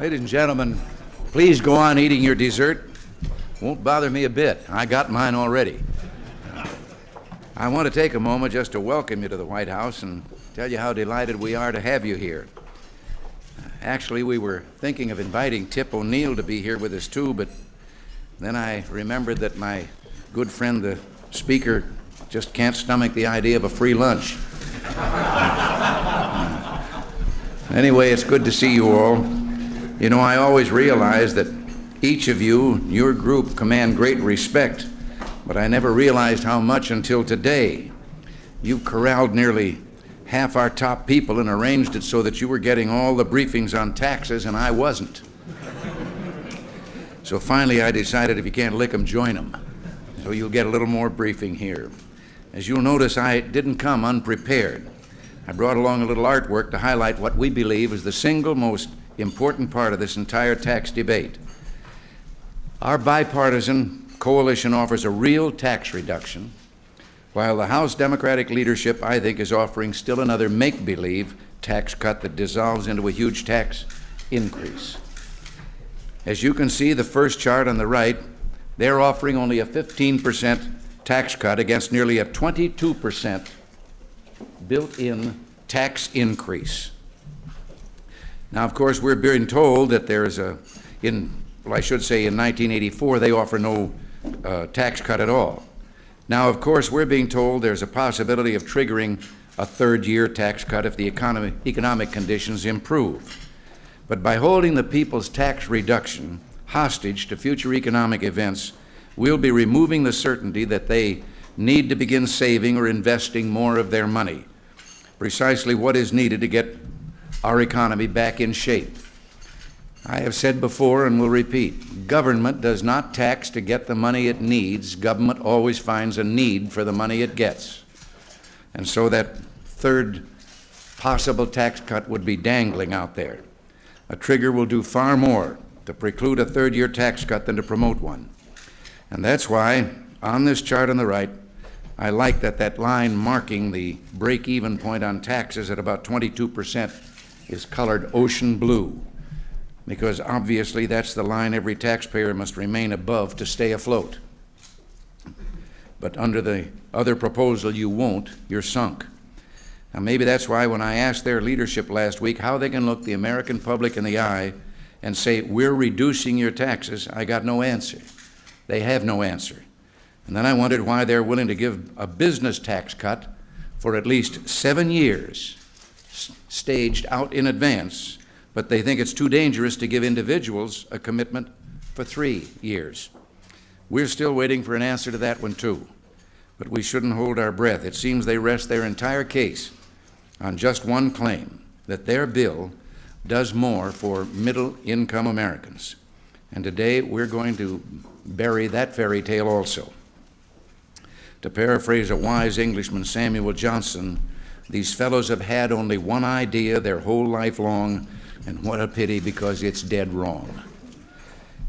Ladies and gentlemen, please go on eating your dessert. Won't bother me a bit. I got mine already. I want to take a moment just to welcome you to the White House and tell you how delighted we are to have you here. Actually, we were thinking of inviting Tip O'Neill to be here with us too, but then I remembered that my good friend, the Speaker, just can't stomach the idea of a free lunch. Anyway, it's good to see you all. You know, I always realize that each of you, your group, command great respect, but I never realized how much until today. You've corralled nearly half our top people and arranged it so that you were getting all the briefings on taxes and I wasn't. So finally I decided if you can't lick them, join them. So you'll get a little more briefing here. As you'll notice, I didn't come unprepared. I brought along a little artwork to highlight what we believe is the single most important part of this entire tax debate. Our bipartisan coalition offers a real tax reduction, while the House Democratic leadership, I think, is offering still another make-believe tax cut that dissolves into a huge tax increase. As you can see, the first chart on the right, they're offering only a 15% tax cut against nearly a 22% built-in tax increase. Now, of course, we're being told that there is in 1984, they offer no tax cut at all. Now, of course, we're being told there's a possibility of triggering a third-year tax cut if the economic conditions improve. But by holding the people's tax reduction hostage to future economic events, we'll be removing the certainty that they need to begin saving or investing more of their money, precisely what is needed to get our economy back in shape. I have said before and will repeat, government does not tax to get the money it needs. Government always finds a need for the money it gets. And so that third possible tax cut would be dangling out there. A trigger will do far more to preclude a third-year tax cut than to promote one. And that's why, on this chart on the right, I like that line marking the break-even point on taxes at about 22% is colored ocean blue, because obviously that's the line every taxpayer must remain above to stay afloat. But under the other proposal, you won't, you're sunk. Now maybe that's why when I asked their leadership last week how they can look the American public in the eye and say, we're reducing your taxes, I got no answer. They have no answer. And then I wondered why they're willing to give a business tax cut for at least 7 years, staged out in advance, but they think it's too dangerous to give individuals a commitment for 3 years. We're still waiting for an answer to that one too, but we shouldn't hold our breath. It seems they rest their entire case on just one claim, that their bill does more for middle-income Americans. And today we're going to bury that fairy tale also. To paraphrase a wise Englishman, Samuel Johnson, these fellows have had only one idea their whole life long, and what a pity, because it's dead wrong.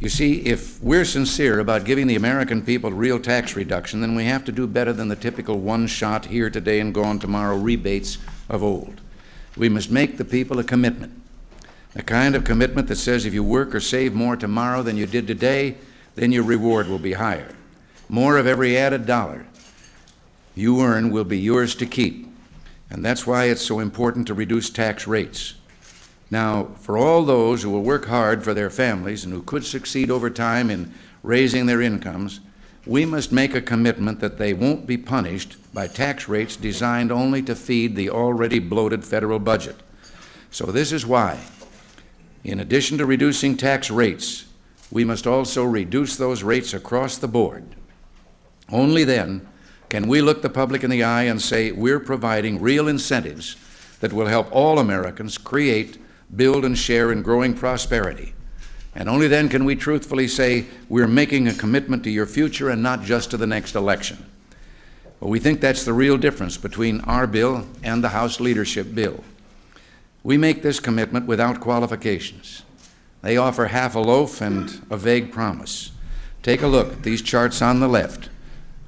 You see, if we're sincere about giving the American people real tax reduction, then we have to do better than the typical one-shot here today and gone tomorrow rebates of old. We must make the people a commitment, a kind of commitment that says if you work or save more tomorrow than you did today, then your reward will be higher. More of every added dollar you earn will be yours to keep. And that's why it's so important to reduce tax rates. Now, for all those who will work hard for their families and who could succeed over time in raising their incomes, we must make a commitment that they won't be punished by tax rates designed only to feed the already bloated federal budget. So this is why, in addition to reducing tax rates, we must also reduce those rates across the board. Only then can we look the public in the eye and say we're providing real incentives that will help all Americans create, build, and share in growing prosperity. And only then can we truthfully say we're making a commitment to your future and not just to the next election. Well, we think that's the real difference between our bill and the House leadership bill. We make this commitment without qualifications. They offer half a loaf and a vague promise. Take a look at these charts on the left,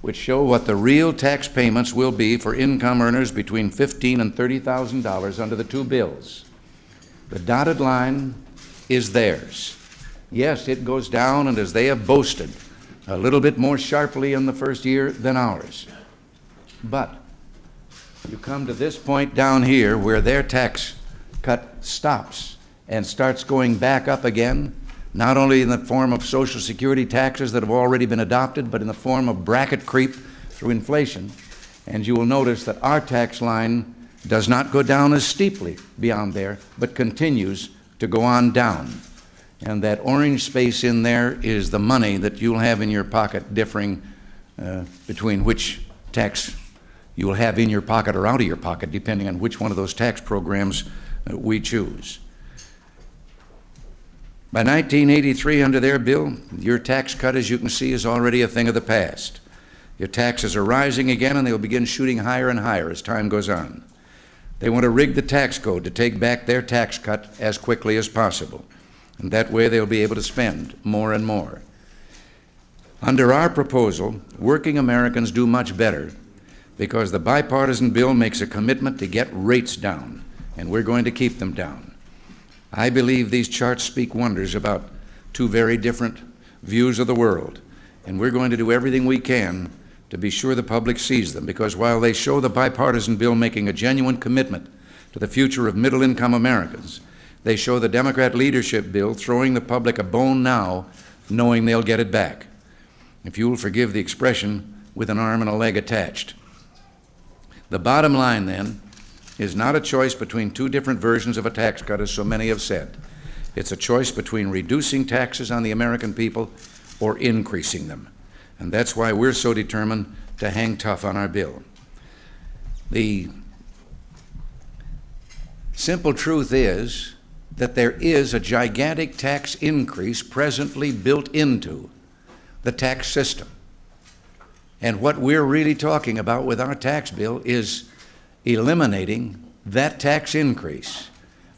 which show what the real tax payments will be for income earners between $15,000 and $30,000 under the two bills. The dotted line is theirs. Yes, it goes down, and as they have boasted, a little bit more sharply in the first year than ours. But you come to this point down here where their tax cut stops and starts going back up again, not only in the form of Social Security taxes that have already been adopted, but in the form of bracket creep through inflation. And you will notice that our tax line does not go down as steeply beyond there, but continues to go on down. And that orange space in there is the money that you'll have in your pocket, differing between which tax you will have in your pocket or out of your pocket, depending on which one of those tax programs we choose. By 1983, under their bill, your tax cut, as you can see, is already a thing of the past. Your taxes are rising again, and they'll begin shooting higher and higher as time goes on. They want to rig the tax code to take back their tax cut as quickly as possible. And that way they'll be able to spend more and more. Under our proposal, working Americans do much better because the bipartisan bill makes a commitment to get rates down, and we're going to keep them down. I believe these charts speak wonders about two very different views of the world, and we're going to do everything we can to be sure the public sees them, because while they show the bipartisan bill making a genuine commitment to the future of middle-income Americans, they show the Democrat leadership bill throwing the public a bone now, knowing they'll get it back, if you will forgive the expression, with an arm and a leg attached. The bottom line, then, is not a choice between two different versions of a tax cut, as so many have said. It's a choice between reducing taxes on the American people or increasing them. And that's why we're so determined to hang tough on our bill. The simple truth is that there is a gigantic tax increase presently built into the tax system. And what we're really talking about with our tax bill is eliminating that tax increase.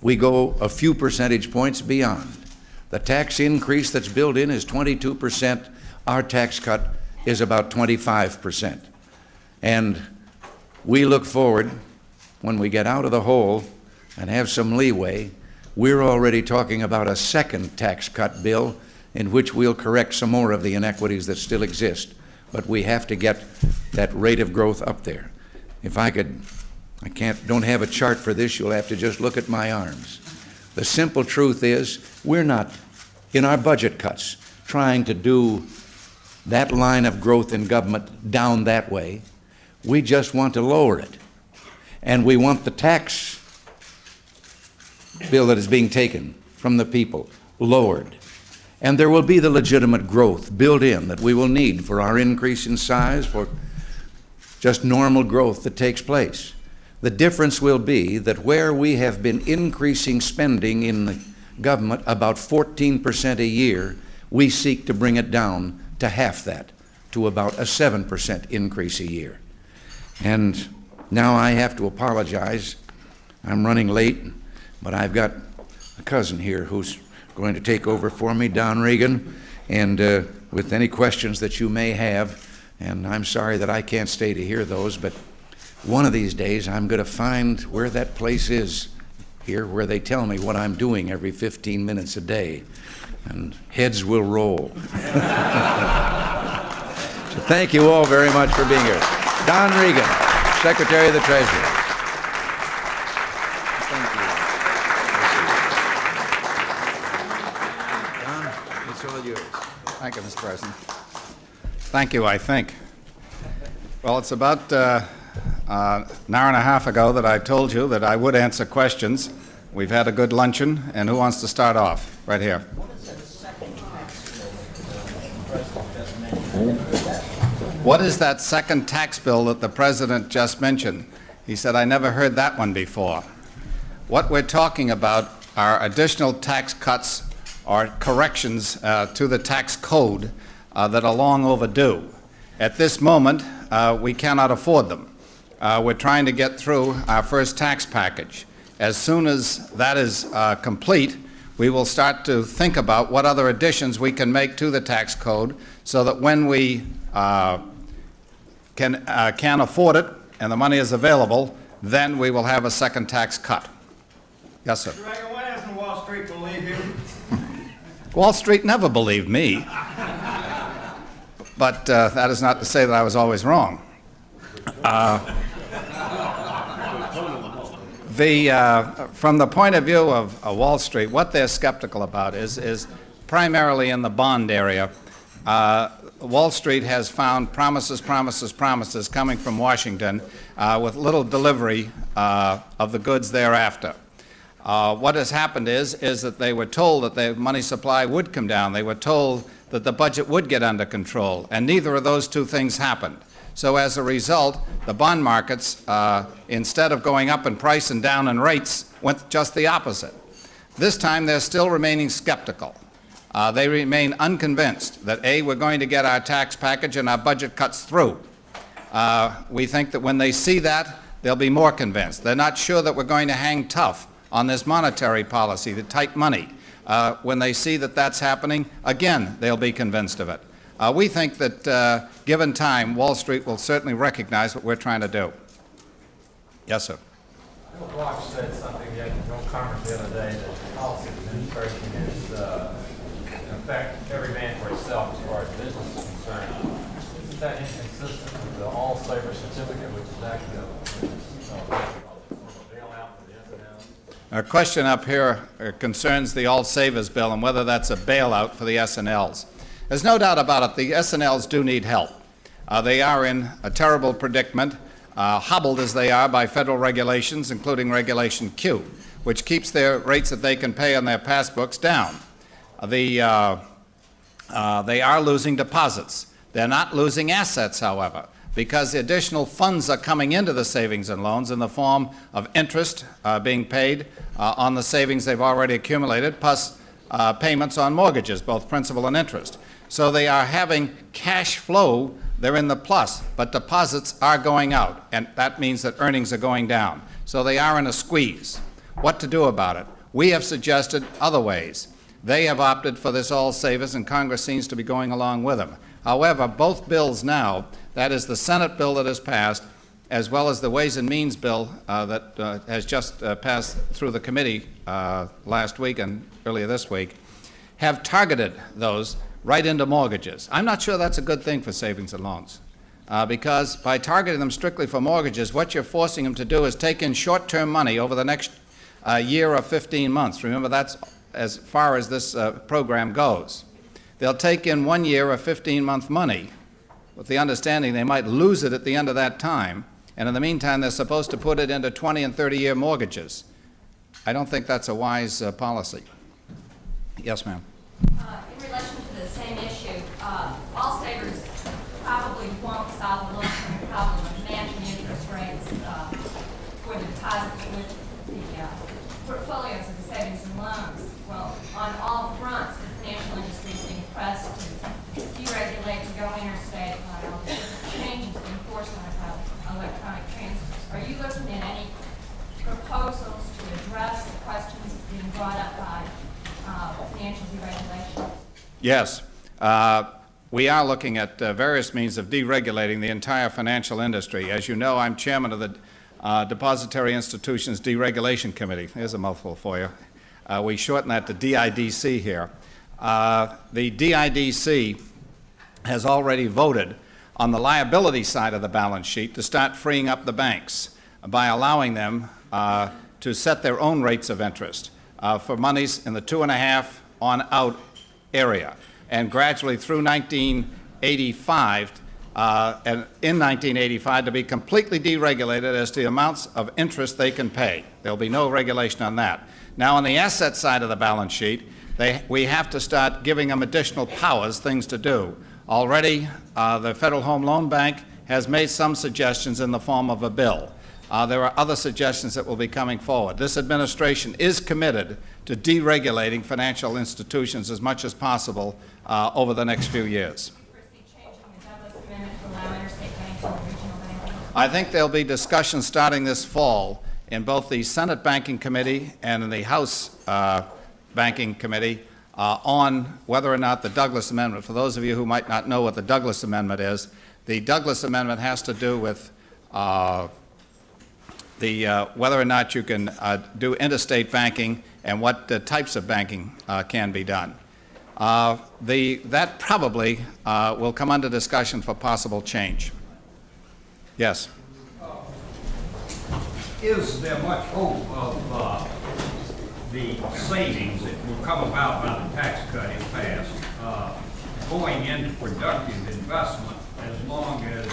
We go a few percentage points beyond. The tax increase that's built in is 22%. Our tax cut is about 25%. And we look forward, when we get out of the hole and have some leeway, we're already talking about a second tax cut bill in which we'll correct some more of the inequities that still exist. But we have to get that rate of growth up there. If I could, don't have a chart for this, you'll have to just look at my arms. The simple truth is, we're not, in our budget cuts, trying to do that line of growth in government down that way. We just want to lower it. And we want the tax bill that is being taken from the people lowered. And there will be the legitimate growth built in that we will need for our increase in size, for just normal growth that takes place. The difference will be that where we have been increasing spending in the government about 14% a year, we seek to bring it down to half that, to about a 7% increase a year. And now I have to apologize. I'm running late, but I've got a cousin here who's going to take over for me, Don Reagan, and with any questions that you may have, and I'm sorry that I can't stay to hear those, but one of these days I'm going to find where that place is here where they tell me what I'm doing every 15 minutes a day, and heads will roll. So thank you all very much for being here. Don Reagan, Secretary of the Treasury. Thank you. Don, it's all yours. Thank you, Mr. President. Thank you, I think. Well, it's about an hour and a half ago that I told you that I would answer questions. We've had a good luncheon, and who wants to start off? Right here. What is that second tax bill that the President just mentioned? He said, I never heard that one before. What we're talking about are additional tax cuts or corrections to the tax code that are long overdue. At this moment, we cannot afford them. We're trying to get through our first tax package. As soon as that is complete, we will start to think about what other additions we can make to the tax code so that when we can afford it and the money is available, then we will have a second tax cut. Yes, sir. Mr. Reagan, why doesn't Wall Street believe you? Wall Street never believed me. But that is not to say that I was always wrong. From the point of view of Wall Street, what they're skeptical about is primarily in the bond area. Wall Street has found promises coming from Washington with little delivery of the goods thereafter. What has happened is that they were told that the money supply would come down. They were told that the budget would get under control, and neither of those two things happened. So as a result, the bond markets, instead of going up in price and down in rates, went just the opposite. This time they're still remaining skeptical. They remain unconvinced that, A, we're going to get our tax package and our budget cuts through. We think that when they see that, they'll be more convinced. They're not sure that we're going to hang tough on this monetary policy, the tight money. When they see that that's happening, again, they'll be convinced of it. We think that, given time, Wall Street will certainly recognize what we're trying to do. Yes, sir. Bill Block said something in conference the other day that the policy administration is, in effect, every man for himself as far as business is concerned. Isn't that inconsistent with the all-saver certificate, which is actually a bailout for the S&L? Our question up here concerns the all-savers bill and whether that's a bailout for the S&Ls. There's no doubt about it, the S&Ls do need help. They are in a terrible predicament, hobbled as they are by federal regulations, including Regulation Q, which keeps their rates that they can pay on their passbooks down. They are losing deposits. They're not losing assets, however, because the additional funds are coming into the savings and loans in the form of interest being paid on the savings they've already accumulated, plus payments on mortgages, both principal and interest. So they are having cash flow. They're in the plus, but deposits are going out, and that means that earnings are going down. So they are in a squeeze. What to do about it? We have suggested other ways. They have opted for this all savers, and Congress seems to be going along with them. However, both bills now, that is the Senate bill that has passed, as well as the Ways and Means bill that has just passed through the committee last week and earlier this week, have targeted those right into mortgages. I'm not sure that's a good thing for savings and loans, because by targeting them strictly for mortgages, what you're forcing them to do is take in short-term money over the next year or 15 months. Remember, that's as far as this program goes. They'll take in 1 year or 15-month money with the understanding they might lose it at the end of that time, and in the meantime, they're supposed to put it into 20 and 30-year mortgages. I don't think that's a wise policy. Yes, ma'am. In relation to the same issue, all savers probably won't solve the long-term problem of matching interest rates for the deposits with the portfolios of the savings and loans. Well, on all fronts, the financial industry is being pressed to deregulate, to go interstate, all the different changes being forced on electronic transfers. Are you looking at any proposals to address the questions being brought up by financial deregulation? Yes. We are looking at various means of deregulating the entire financial industry. As you know, I'm chairman of the Depository Institutions Deregulation Committee. There's a mouthful for you. We shorten that to DIDC here. The DIDC has already voted on the liability side of the balance sheet to start freeing up the banks by allowing them to set their own rates of interest for monies in the 2.5 on out area. And gradually through 1985, and in 1985, to be completely deregulated as to the amounts of interest they can pay. There'll be no regulation on that. Now, on the asset side of the balance sheet, we have to start giving them additional powers, things to do. Already, the Federal Home Loan Bank has made some suggestions in the form of a bill. There are other suggestions that will be coming forward. This administration is committed to deregulating financial institutions as much as possible over the next few years. I think there'll be discussions starting this fall in both the Senate Banking Committee and in the House Banking Committee on whether or not the Douglas Amendment, for those of you who might not know what the Douglas Amendment is, the Douglas Amendment has to do with whether or not you can do interstate banking and what types of banking can be done. That probably will come under discussion for possible change. Yes? Is there much hope of the savings that will come about by the tax cut if passed going into productive investment as long as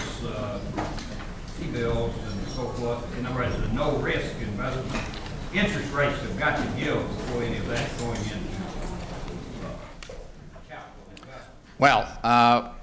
T-bills and so forth, in other words, the no-risk investment, interest rates have got to give before any of that going into capital investment? Well,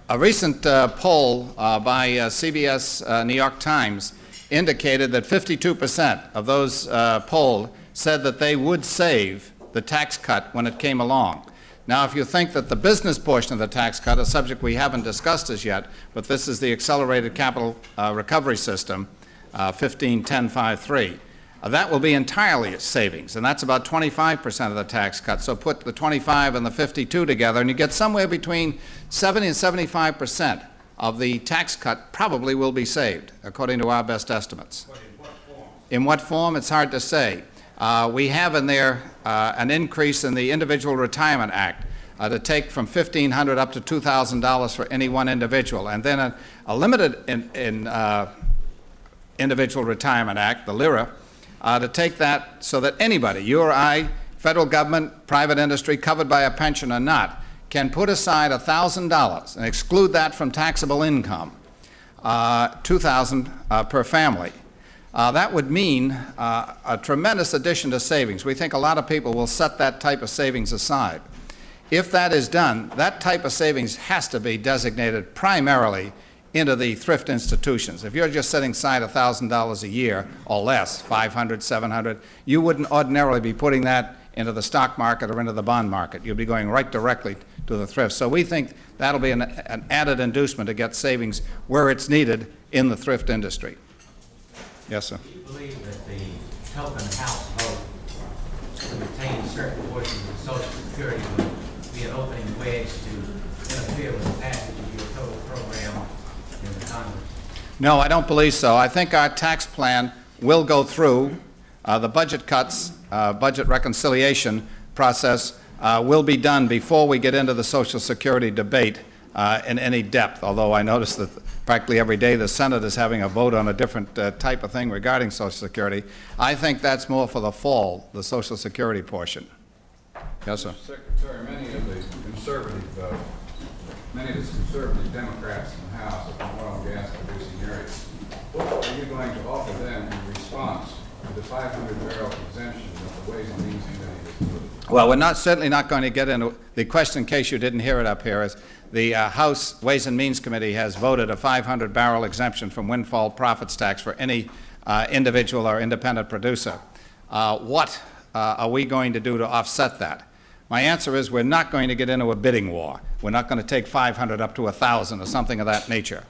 a recent poll by CBS New York Times indicated that 52% of those polled said that they would save the tax cut when it came along. Now, if you think that the business portion of the tax cut, a subject we haven't discussed as yet, but this is the accelerated capital recovery system, 15-10-5-3, that will be entirely savings, and that's about 25% of the tax cut. So put the 25 and the 52 together, and you get somewhere between 70 and 75% of the tax cut probably will be saved, according to our best estimates. But in what form? In what form? It's hard to say. We have in there an increase in the Individual Retirement Act to take from $1,500 up to $2,000 for any one individual, and then a limited Individual Retirement Act, the LIRA, to take that so that anybody, you or I, federal government, private industry, covered by a pension or not, can put aside $1,000 and exclude that from taxable income, $2,000 per family. That would mean a tremendous addition to savings. We think a lot of people will set that type of savings aside. If that is done, that type of savings has to be designated primarily into the thrift institutions. If you're just setting aside $1,000 a year or less, $500, $700, you wouldn't ordinarily be putting that into the stock market or into the bond market. You'd be going right directly to the thrift. So we think that'll be an added inducement to get savings where it's needed in the thrift industry. Yes, sir. Do you believe that the helping household to retain certain portions of Social Security would be an opening wedge to interfere with the passage of your total program in the Congress? No, I don't believe so. I think our tax plan will go through. The budget cuts, budget reconciliation process will be done before we get into the Social Security debate in any depth, although I notice that practically every day the Senate is having a vote on a different type of thing regarding Social Security. I think that's more for the fall, the Social Security portion. Yes, sir. Secretary, many of the conservative Democrats in the House are from oil and gas producing areas. What are you going to offer them in response to the 500-barrel exemption that the Ways and Means Committee has moved? Well, we're certainly not going to get into the question, in case you didn't hear it up here, is the House Ways and Means Committee has voted a 500-barrel exemption from windfall profits tax for any individual or independent producer. What are we going to do to offset that? My answer is we're not going to get into a bidding war. We're not going to take 500 up to 1,000 or something of that nature.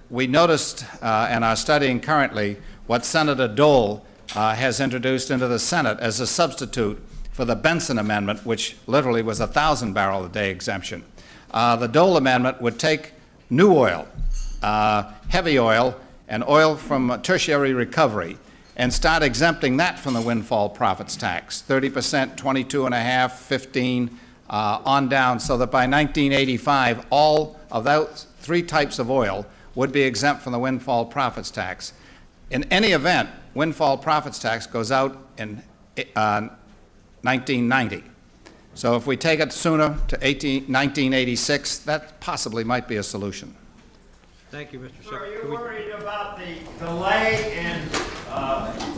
We noticed and are studying currently what Senator Dole has introduced into the Senate as a substitute for the Benson Amendment, which literally was a 1,000-barrel-a-day exemption. The Dole Amendment would take new oil, heavy oil, and oil from tertiary recovery and start exempting that from the windfall profits tax, 30%, 22.5%, 15%, on down, so that by 1985, all of those three types of oil would be exempt from the windfall profits tax. In any event, windfall profits tax goes out in 1990. So if we take it sooner to 1986, that possibly might be a solution. Thank you, Mr. So are Secretary. you worried about the delay in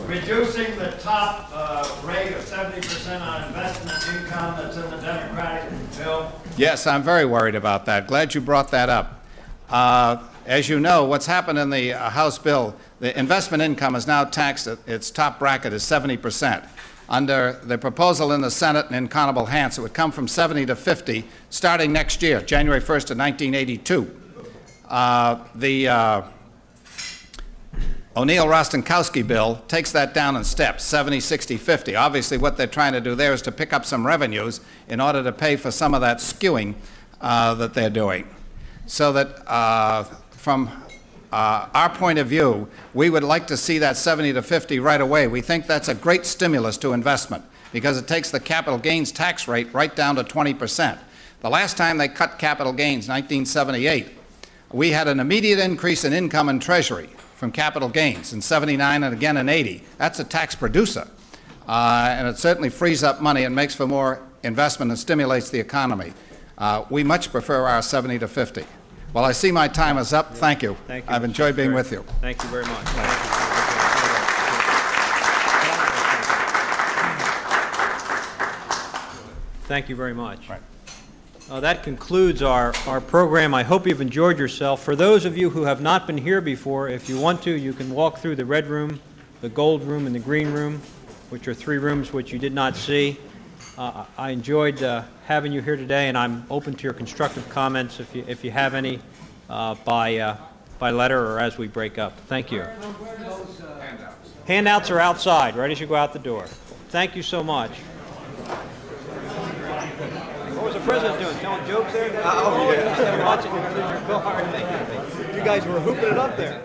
reducing the top rate of 70% on investment income that's in the Democratic bill? Yes, I'm very worried about that. Glad you brought that up. As you know, what's happened in the House bill, the investment income is now taxed at its top bracket is 70%. Under the proposal in the Senate and in Honorable Hance, it would come from 70 to 50 starting next year, January 1st of 1982. The O'Neill-Rostenkowski bill takes that down in steps, 70, 60, 50. Obviously, what they're trying to do there is to pick up some revenues in order to pay for some of that skewing that they're doing. So that from our point of view, we would like to see that 70 to 50 right away. We think that's a great stimulus to investment because it takes the capital gains tax rate right down to 20%. The last time they cut capital gains, 1978, we had an immediate increase in income and treasury from capital gains in 79 and again in 80. That's a tax producer. And it certainly frees up money and makes for more investment and stimulates the economy. We much prefer our 70 to 50. Well, I see my time is up. Thank you. Thank you. I've enjoyed being with you. Thank you very much. Thank you very much. Right. That concludes our program. I hope you've enjoyed yourself. For those of you who have not been here before, if you want to, you can walk through the red room, the gold room, and the green room, which are 3 rooms which you did not see. I enjoyed having you here today, and I'm open to your constructive comments if you have any by letter or as we break up. Thank you. Handouts are outside, right as you go out the door. Thank you so much. What was the president doing? Telling jokes there? Oh, yeah. Watching you lose your car. You guys were hooping it up there.